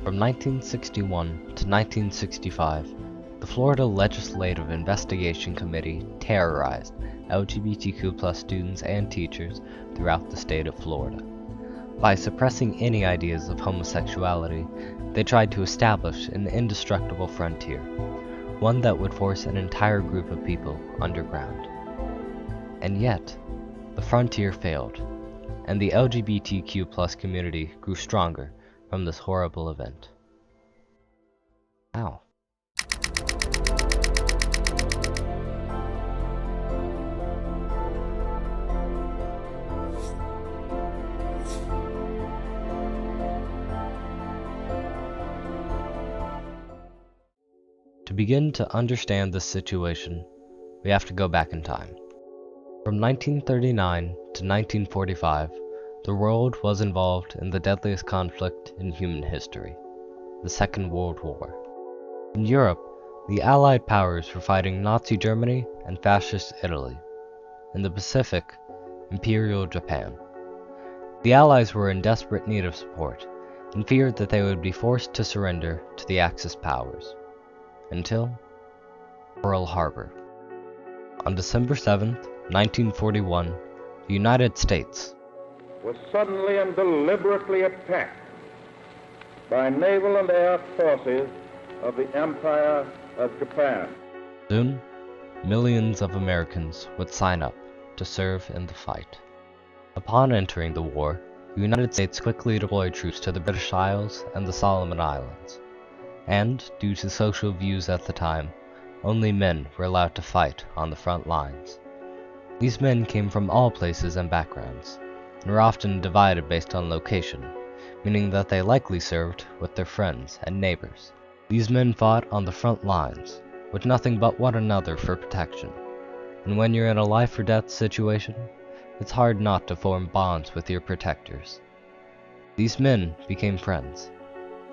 From 1961 to 1965, the Florida Legislative Investigation Committee terrorized LGBTQ+ students and teachers throughout the state of Florida. By suppressing any ideas of homosexuality, they tried to establish an indestructible frontier, one that would force an entire group of people underground. And yet, the frontier failed, and the LGBTQ+ community grew stronger from this horrible event. How? To begin to understand this situation, we have to go back in time. From 1939 to 1945, the world was involved in the deadliest conflict in human history, the Second World War. In Europe, the Allied powers were fighting Nazi Germany and Fascist Italy. In the Pacific, Imperial Japan. The Allies were in desperate need of support and feared that they would be forced to surrender to the Axis powers. Until Pearl Harbor. On December 7, 1941, the United States was suddenly and deliberately attacked by naval and air forces of the Empire of Japan. Soon, millions of Americans would sign up to serve in the fight. Upon entering the war, the United States quickly deployed troops to the British Isles and the Solomon Islands. And, due to social views at the time, only men were allowed to fight on the front lines. These men came from all places and backgrounds, and were often divided based on location, meaning that they likely served with their friends and neighbors. These men fought on the front lines, with nothing but one another for protection, and when you're in a life-or-death situation, it's hard not to form bonds with your protectors. These men became friends.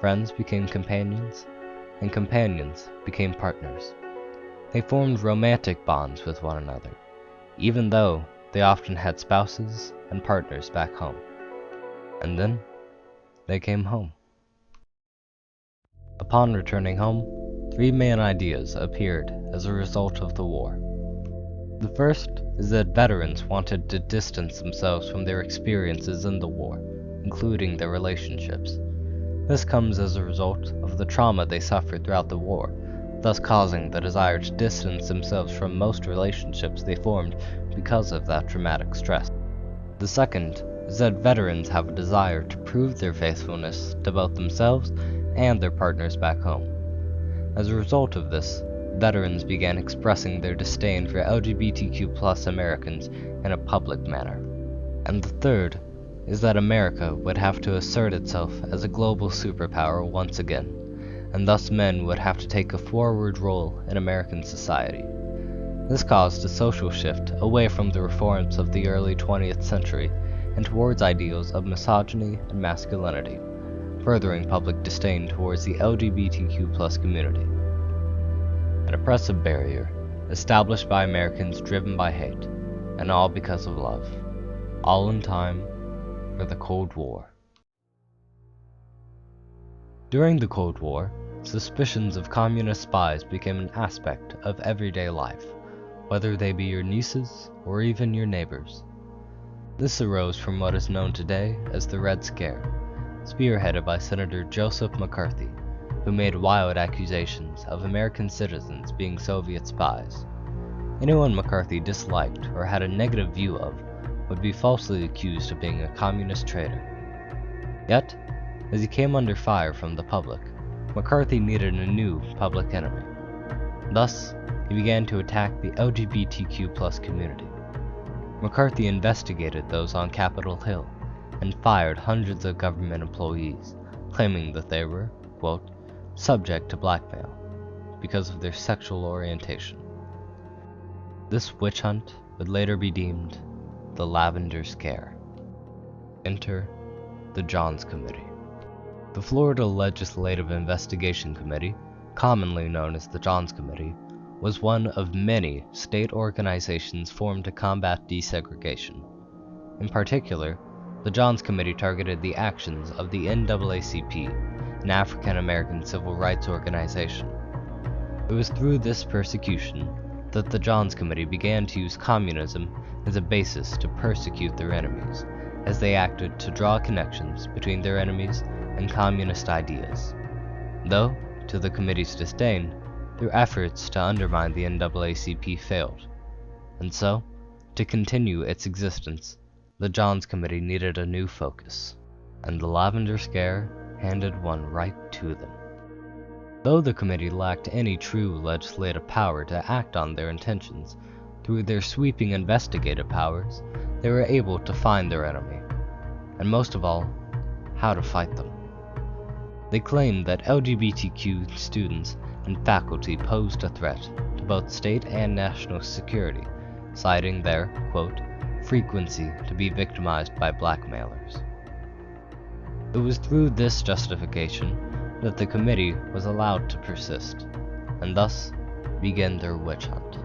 Friends became companions, and companions became partners. They formed romantic bonds with one another, even though they often had spouses and partners back home. And then, they came home. Upon returning home, three main ideas appeared as a result of the war. The first is that veterans wanted to distance themselves from their experiences in the war, including their relationships. This comes as a result of the trauma they suffered throughout the war, thus causing the desire to distance themselves from most relationships they formed because of that traumatic stress. The second is that veterans have a desire to prove their faithfulness to both themselves and their partners back home. As a result of this, veterans began expressing their disdain for LGBTQ+ Americans in a public manner. And the third is that America would have to assert itself as a global superpower once again, and thus men would have to take a forward role in American society. This caused a social shift away from the reforms of the early 20th century and towards ideals of misogyny and masculinity, furthering public disdain towards the LGBTQ+ community. An oppressive barrier, established by Americans driven by hate, and all because of love, all in time for the Cold War. During the Cold War, suspicions of communist spies became an aspect of everyday life, whether they be your nieces or even your neighbors. This arose from what is known today as the Red Scare, spearheaded by Senator Joseph McCarthy, who made wild accusations of American citizens being Soviet spies. Anyone McCarthy disliked or had a negative view of would be falsely accused of being a communist traitor. Yet, as he came under fire from the public, McCarthy needed a new public enemy. Thus, he began to attack the LGBTQ+ community. McCarthy investigated those on Capitol Hill and fired hundreds of government employees, claiming that they were, quote, subject to blackmail because of their sexual orientation. This witch hunt would later be deemed the Lavender Scare. Enter the Johns Committee. The Florida Legislative Investigation Committee, commonly known as the Johns Committee, was one of many state organizations formed to combat desegregation. In particular, the Johns Committee targeted the actions of the NAACP an African-American civil rights organization. It was through this persecution that the Johns Committee began to use communism as a basis to persecute their enemies, as they acted to draw connections between their enemies and communist ideas. Though, to the committee's disdain, their efforts to undermine the NAACP failed, and so, to continue its existence, the Johns Committee needed a new focus, and the Lavender Scare handed one right to them. Though the committee lacked any true legislative power to act on their intentions, through their sweeping investigative powers, they were able to find their enemy, and most of all, how to fight them. They claimed that LGBTQ students and faculty posed a threat to both state and national security, citing their, quote, frequency to be victimized by blackmailers. It was through this justification that the committee was allowed to persist, and thus begin their witch hunt.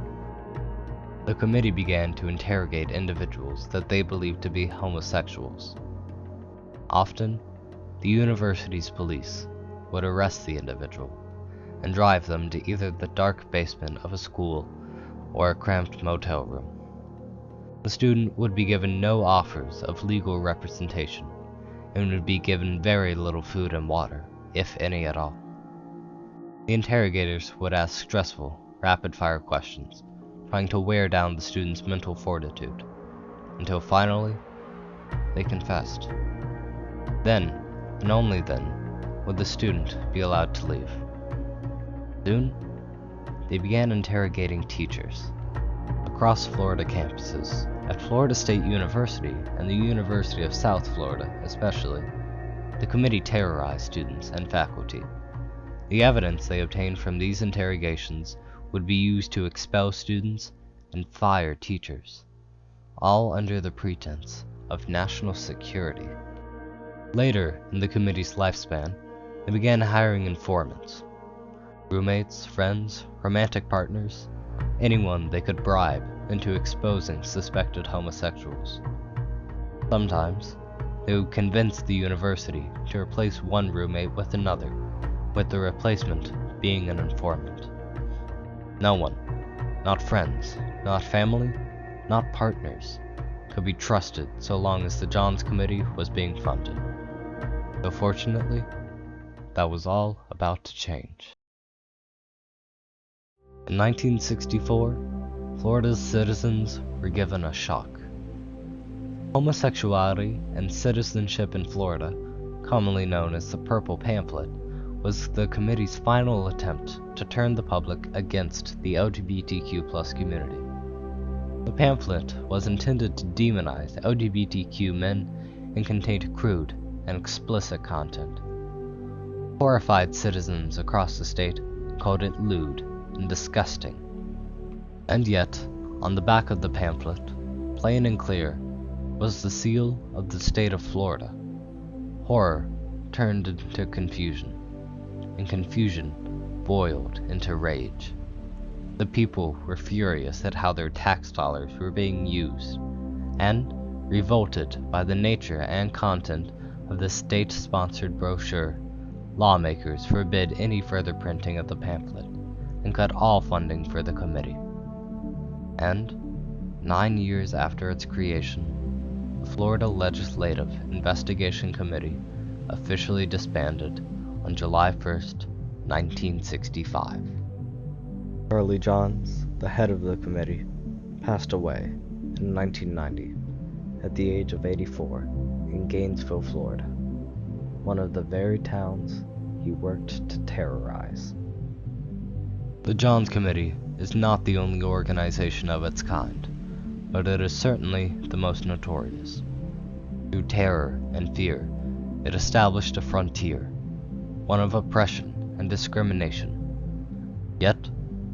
The committee began to interrogate individuals that they believed to be homosexuals. Often, the university's police would arrest the individual and drive them to either the dark basement of a school or a cramped motel room. The student would be given no offers of legal representation and would be given very little food and water, if any at all. The interrogators would ask stressful, rapid-fire questions, trying to wear down the student's mental fortitude, until finally, they confessed. Then, and only then, would the student be allowed to leave. Soon, they began interrogating teachers across Florida campuses. At Florida State University and the University of South Florida especially, the committee terrorized students and faculty. The evidence they obtained from these interrogations would be used to expel students and fire teachers, all under the pretense of national security. Later in the committee's lifespan, they began hiring informants, roommates, friends, romantic partners, anyone they could bribe into exposing suspected homosexuals. Sometimes, they would convince the university to replace one roommate with another, with the replacement being an informant. No one, not friends, not family, not partners, could be trusted so long as the Johns Committee was being funded. Though fortunately, that was all about to change. In 1964, Florida's citizens were given a shock. Homosexuality and citizenship in Florida, commonly known as the Purple Pamphlet, was the committee's final attempt to turn the public against the LGBTQ+ community. The pamphlet was intended to demonize LGBTQ men and contained crude and explicit content. Horrified citizens across the state called it lewd and disgusting. And yet, on the back of the pamphlet, plain and clear, was the seal of the state of Florida. Horror turned into confusion, and confusion boiled into rage. The people were furious at how their tax dollars were being used, and, revolted by the nature and content of the state-sponsored brochure, lawmakers forbid any further printing of the pamphlet and cut all funding for the committee. And, 9 years after its creation, the Florida Legislative Investigation Committee officially disbanded on July 1st, 1965. Charlie Johns, the head of the committee, passed away in 1990 at the age of 84 in Gainesville, Florida, one of the very towns he worked to terrorize. The Johns Committee is not the only organization of its kind, but it is certainly the most notorious. Through terror and fear, it established a frontier, one of oppression and discrimination. Yet,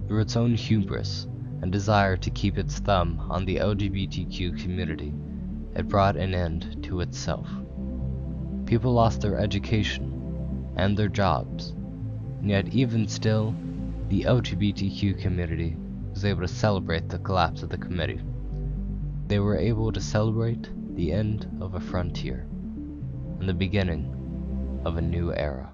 through its own hubris and desire to keep its thumb on the LGBTQ community, it brought an end to itself. People lost their education and their jobs, and yet even still, the LGBTQ community was able to celebrate the collapse of the committee. They were able to celebrate the end of a frontier and the beginning of a new era.